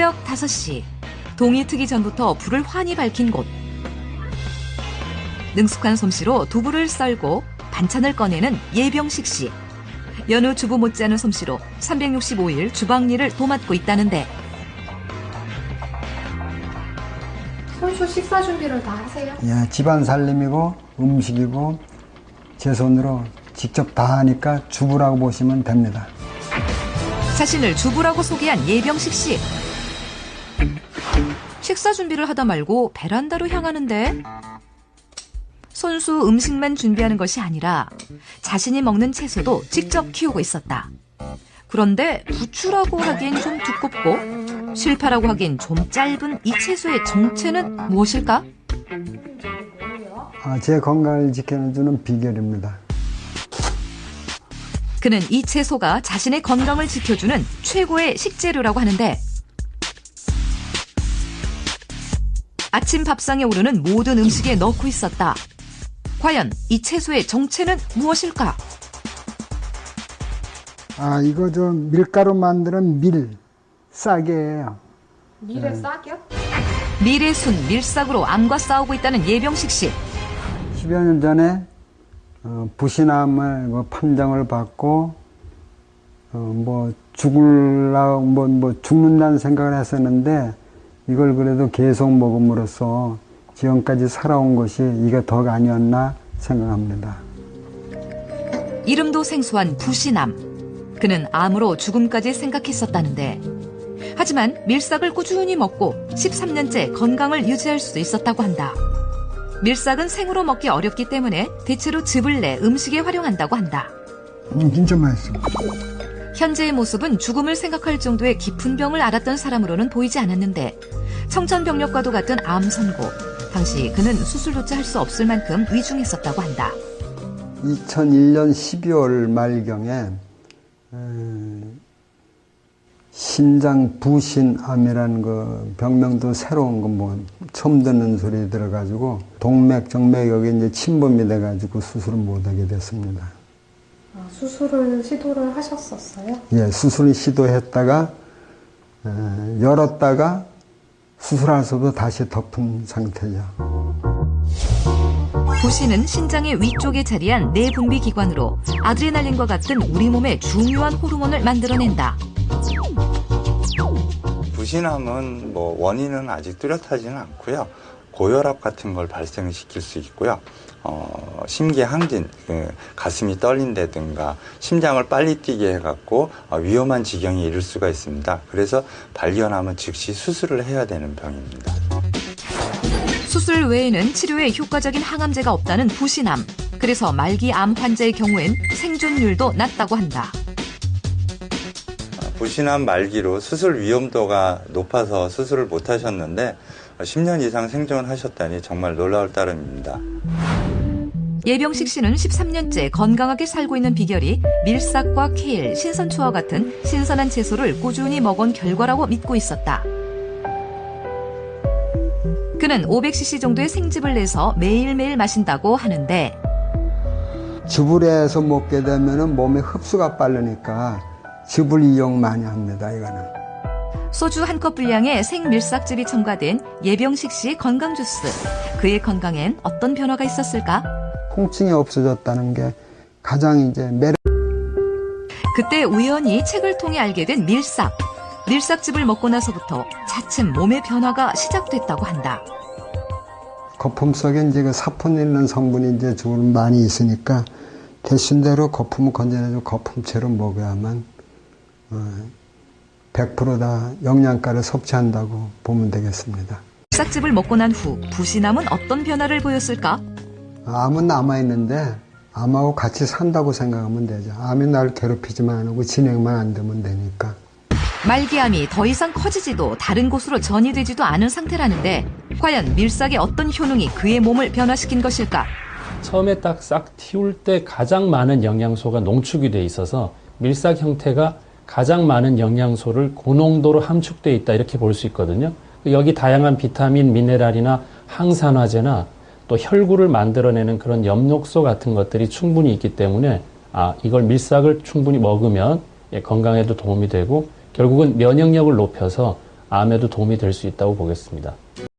새벽 5시, 동이 트기 전부터 불을 환히 밝힌 곳. 능숙한 솜씨로 두부를 썰고 반찬을 꺼내는 예병식 씨. 여느 주부 못지않은 솜씨로 365일 주방일을 도맡고 있다는데. 손수 식사 준비를 다 하세요? 예, 집안 살림이고 음식이고 제 손으로 직접 다 하니까 주부라고 보시면 됩니다. 자신을 주부라고 소개한 예병식 씨. 식사 준비를 하다 말고 베란다로 향하는데 손수 음식만 준비하는 것이 아니라 자신이 먹는 채소도 직접 키우고 있었다. 그런데 부추라고 하기엔 좀 두껍고 실파라고 하기엔 좀 짧은 이 채소의 정체는 무엇일까? 제 건강을 지켜주는 비결입니다. 그는 이 채소가 자신의 건강을 지켜주는 최고의 식재료라고 하는데 아침 밥상에 오르는 모든 음식에 넣고 있었다. 과연 이 채소의 정체는 무엇일까? 이거 좀 밀가루 만드는 쌀이에요. 밀의 싹이요? 밀의 순, 밀싹으로 암과 싸우고 있다는 예병식 씨. 10여 년 전에 부신암을 판정을 받고 죽는다는 생각을 했었는데 이걸 그래도 계속 먹음으로써 지금까지 살아온 것이 이게 덕 아니었나 생각합니다. 이름도 생소한 부신암. 그는 암으로 죽음까지 생각했었다는데 하지만 밀싹을 꾸준히 먹고 13년째 건강을 유지할 수 있었다고 한다. 밀싹은 생으로 먹기 어렵기 때문에 대체로 즙을 내 음식에 활용한다고 한다. 진짜 맛있습니다. 현재의 모습은 죽음을 생각할 정도의 깊은 병을 앓았던 사람으로는 보이지 않았는데 청천벽력과도 같은 암 선고. 당시 그는 수술조차 할 수 없을 만큼 위중했었다고 한다. 2001년 12월 말경에 신장 부신암이라는 그 병명도 새로운 거 처음 듣는 소리 들어가지고 동맥, 정맥 여기 이제 침범이 돼가지고 수술을 못하게 됐습니다. 수술을 시도를 하셨었어요? 예, 수술을 시도했다가 열었다가 수술할 수 없어 다시 덮은 상태죠. 부신은 신장의 위쪽에 자리한 내분비 기관으로 아드레날린과 같은 우리 몸의 중요한 호르몬을 만들어낸다. 부신암은 원인은 아직 뚜렷하지는 않고요. 고혈압 같은 걸 발생시킬 수 있고요. 심기항진, 가슴이 떨린다든가 심장을 빨리 뛰게 해갖고 위험한 지경에 이를 수가 있습니다. 그래서 발견하면 즉시 수술을 해야 되는 병입니다. 수술 외에는 치료에 효과적인 항암제가 없다는 부신암. 그래서 말기 암 환자의 경우엔 생존율도 낮다고 한다. 부신암 말기로 수술 위험도가 높아서 수술을 못 하셨는데 10년 이상 생존하셨다니 정말 놀라울 따름입니다. 예병식 씨는 13년째 건강하게 살고 있는 비결이 밀싹과 케일, 신선초와 같은 신선한 채소를 꾸준히 먹은 결과라고 믿고 있었다. 그는 500cc 정도의 생즙을 내서 매일매일 마신다고 하는데 즙을 해서 먹게 되면 몸에 흡수가 빠르니까 즙을 이용 많이 합니다. 이거는. 소주 한 컵 분량의 생밀싹즙이 첨가된 예병식 씨의 건강 주스. 그의 건강엔 어떤 변화가 있었을까? 통증이 없어졌다는 게 가장 이제 매력. 그때 우연히 책을 통해 알게 된 밀싹. 밀싹즙을 먹고 나서부터 차츰 몸의 변화가 시작됐다고 한다. 거품 속에 이제 그 사포닌 있는 성분이 이제 좀 많이 있으니까 대신대로 거품을 건져내고 거품채로 먹어야만 100% 다 영양가를 섭취한다고 보면 되겠습니다. 밀싹즙을 먹고 난 후 부신암은 어떤 변화를 보였을까? 암은 남아있는데 암하고 같이 산다고 생각하면 되죠. 암이 날 괴롭히지만 안 하고 진행만 안 되면 되니까. 말기암이 더 이상 커지지도 다른 곳으로 전이되지도 않은 상태라는데 과연 밀싹의 어떤 효능이 그의 몸을 변화시킨 것일까? 처음에 딱 싹 틔울 때 가장 많은 영양소가 농축이 돼 있어서 밀싹 형태가 가장 많은 영양소를 고농도로 함축돼 있다 이렇게 볼 수 있거든요. 여기 다양한 비타민, 미네랄이나 항산화제나 또 혈구를 만들어내는 그런 엽록소 같은 것들이 충분히 있기 때문에 이걸 밀싹을 충분히 먹으면 건강에도 도움이 되고 결국은 면역력을 높여서 암에도 도움이 될 수 있다고 보겠습니다.